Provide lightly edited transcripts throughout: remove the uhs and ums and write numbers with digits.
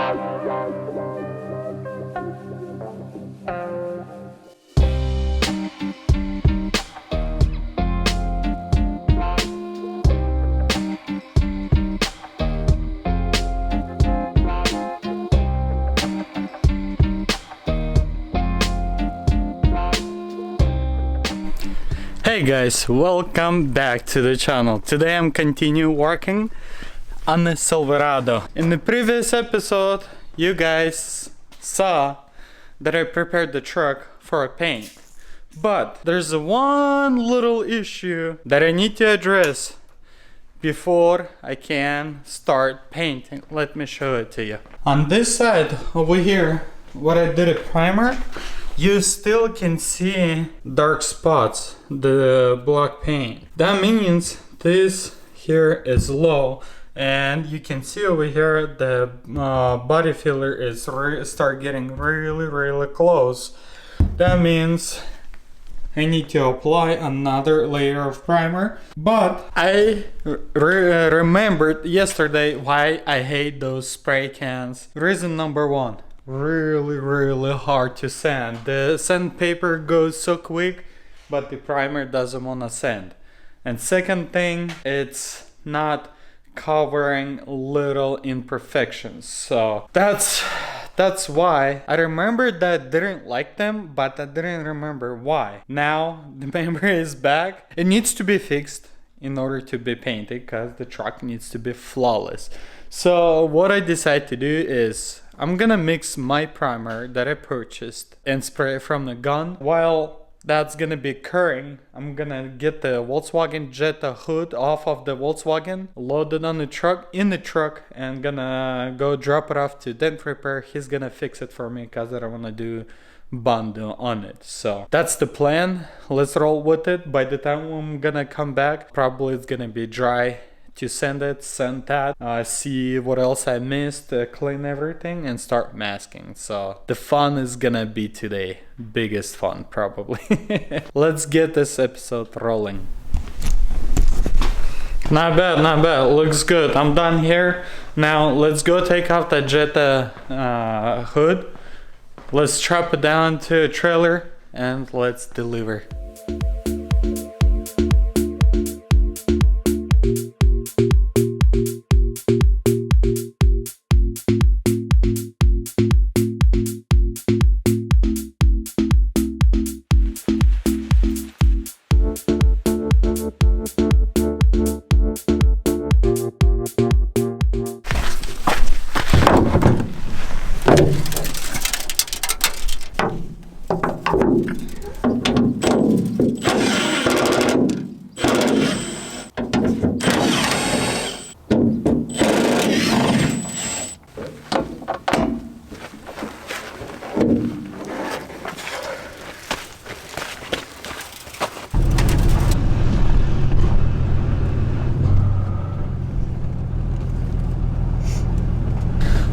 Hey guys, welcome back to the channel. Today I'm continue working on the Silverado. In the previous episode, you guys saw that I prepared the truck for a paint. But there's one little issue that I need to address before I can start painting. Let me show it to you. On this side over here, what I did a primer, you still can see dark spots, the black paint. That means this here is low, and you can see over here the body filler is start getting really close. That means I need to apply another layer of primer. But I remembered yesterday why I hate those spray cans. Reason number one: really hard to sand. The sandpaper goes so quick, but the primer doesn't want to sand. And second thing, it's not covering little imperfections. So that's why I remembered that I didn't like them, but I didn't remember why. Now the memory is back. It needs to be fixed in order to be painted because the truck needs to be flawless. So what I decided to do is I'm gonna mix my primer that I purchased and spray it from the gun. While that's gonna be curing, I'm gonna get the Volkswagen Jetta hood off of the Volkswagen, load it on the truck, and gonna go drop it off to Dent Repair. He's gonna fix it for me because I don't wanna do bond on it. So that's the plan. Let's roll with it. By the time I'm gonna come back, probably it's gonna be dry to send that, see what else I missed, clean everything, and start masking. So the fun is gonna be today. Biggest fun, probably. Let's get this episode rolling. Not bad, looks good. I'm done here. Now let's go take off the Jetta hood. Let's strap it down to a trailer and let's deliver.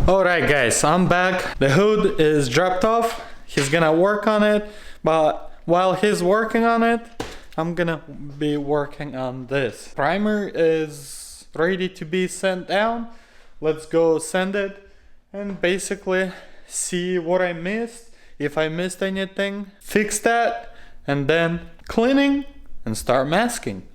Alright guys, I'm back. The hood is dropped off. He's gonna work on it, but while he's working on it, I'm gonna be working on this. Primer is ready to be sent down. Let's go send it and basically see what I missed. If I missed anything, fix that, and then cleaning and start masking.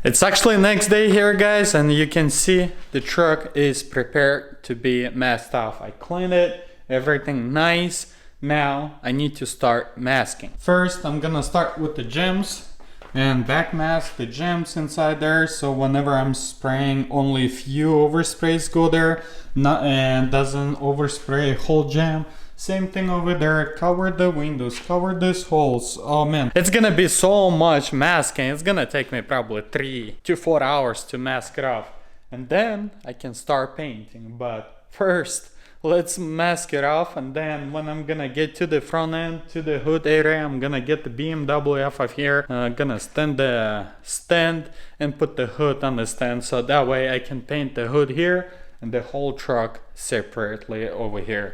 It's actually next day here, guys, and you can see the truck is prepared to be masked off. I cleaned it everything nice. Now I need to start masking. First I'm gonna start with the gems and back mask the gems inside there, so whenever I'm spraying, only a few oversprays go there, and doesn't overspray a whole gem. Same thing over there, cover the windows, cover these holes. Oh man, it's gonna be so much masking. It's gonna take me probably 3 to 4 hours to mask it off, and then I can start painting. But first let's mask it off, and then when I'm gonna get to the front end, to the hood area, I'm gonna get the BMW off of here. I'm gonna stand the stand and put the hood on the stand, so that way I can paint the hood here and the whole truck separately over here.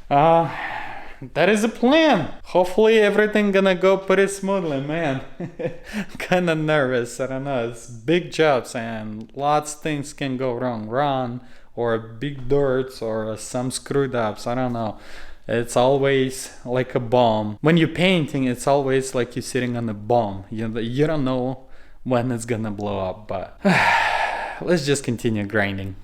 That is a plan. Hopefully everything gonna go pretty smoothly, man. I'm kinda nervous, I don't know, it's big jobs and lots of things can go wrong, or big dirts or some screwed ups, I don't know. It's always like a bomb. When you're painting, it's always like you're sitting on a bomb. You don't know when it's gonna blow up, but let's just continue grinding.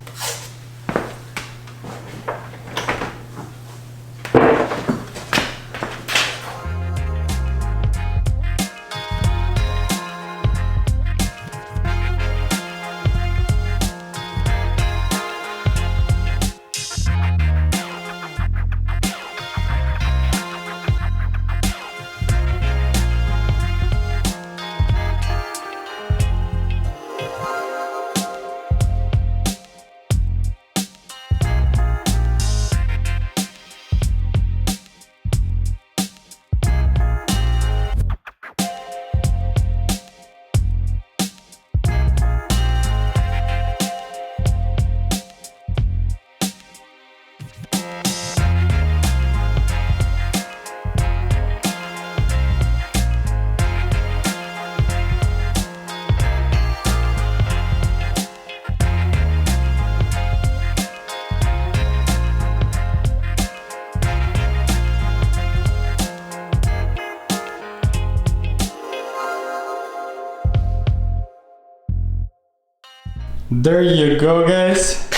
There you go, guys.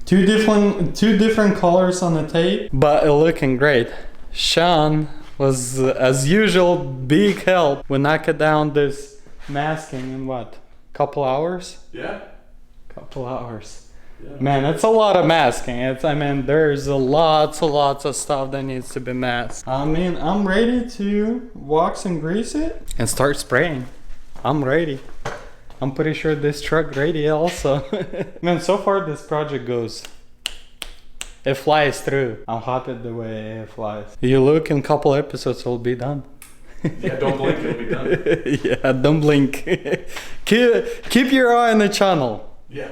Two different colors on the tape, but it looking great. Sean was, as usual, big help. We knocked down this masking in what? Couple hours? Yeah. Couple hours. Yeah. Man, it's a lot of masking. I mean, there's lots of stuff that needs to be masked. I mean, I'm ready to wax and grease it and start spraying. I'm ready. I'm pretty sure this truck ready also. Man, so far this project goes. It flies through. I'm happy the way it flies. You look, in a couple episodes it'll be done. Yeah, don't blink, it'll be done. Yeah, don't blink. keep your eye on the channel. Yeah.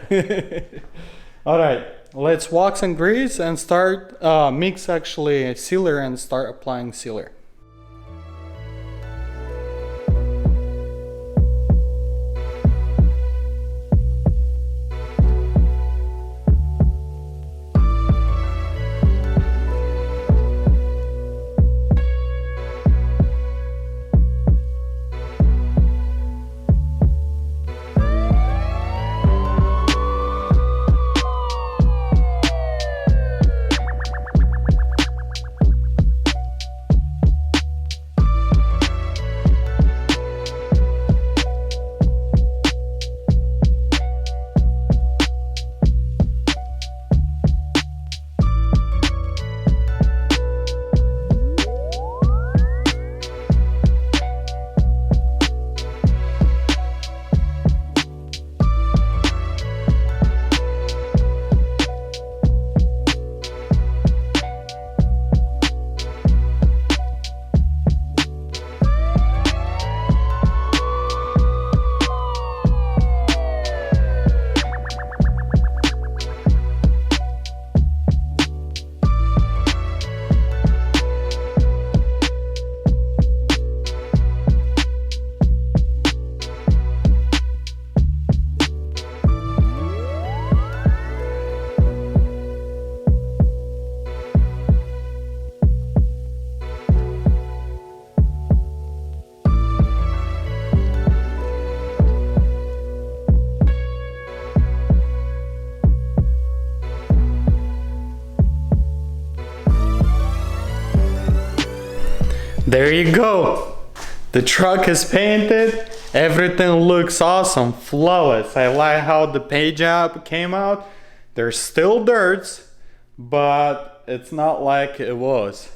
Alright, let's wax and grease and start mix actually sealer and start applying sealer. There you go. The truck is painted. Everything looks awesome, flawless. I like how the paint job came out. There's still dirts, but it's not like it was.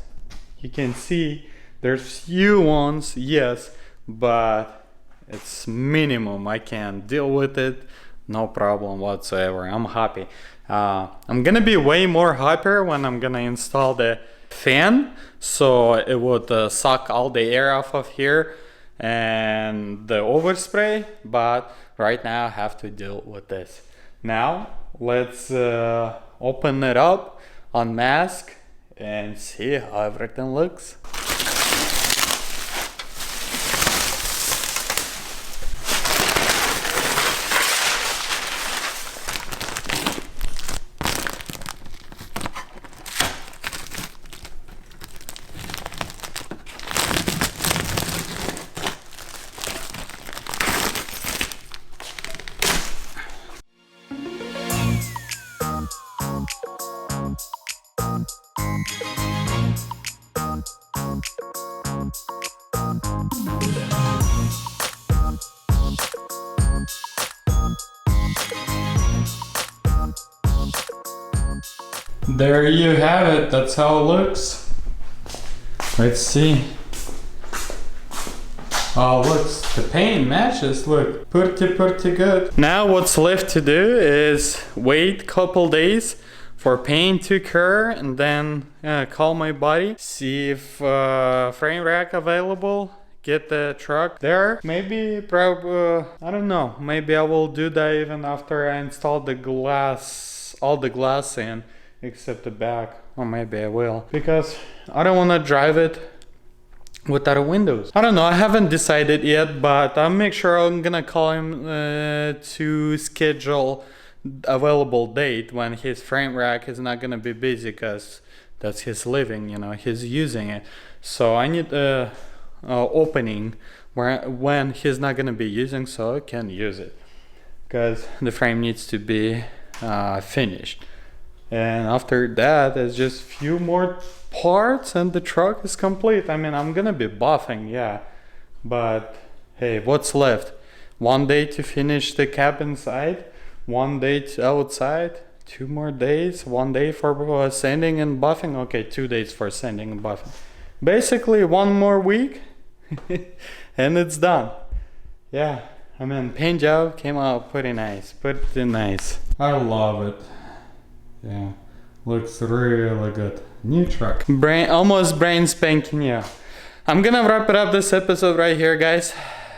You can see there's few ones, yes, but it's minimum. I can deal with it, no problem whatsoever. I'm happy. I'm gonna be way more happier when I'm gonna install the fan, so it would suck all the air off of here and the overspray, but right now I have to deal with this. Now let's open it up, unmask, and see how everything looks. There you have it, that's how it looks. Let's see. Oh, looks, the paint matches, look, pretty good. Now what's left to do is wait couple days for paint to cure and then call my buddy, see if frame rack available, get the truck there. Maybe, probably, I don't know, maybe I will do that even after I install the glass, all the glass in. Except the back, or maybe I will, because I don't want to drive it without windows. I don't know, I haven't decided yet, but I'll make sure I'm gonna call him to schedule available date when his frame rack is not gonna be busy, because that's his living, you know, he's using it. So I need a opening when he's not gonna be using, so I can use it, because the frame needs to be finished. And after that, it's just few more parts and the truck is complete. I mean, I'm gonna be buffing, yeah, but hey, what's left? 1 day to finish the cab inside, 1 day to outside, 2 more days, 1 day for sanding and buffing. Okay, 2 days for sanding and buffing. Basically 1 more week and it's done. Yeah, I mean, paint job came out pretty nice. I love it. Yeah, looks really good. New truck. Almost brain spanking new. I'm gonna wrap it up this episode right here, guys.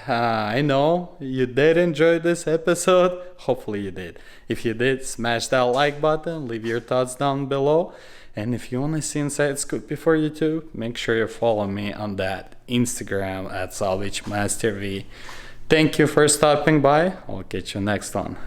I know you did enjoy this episode. Hopefully you did. If you did, smash that like button, leave your thoughts down below. And if you want to see inside scoop before YouTube, make sure you follow me on that Instagram at Salvagemasterv. Thank you for stopping by. I'll catch you next one.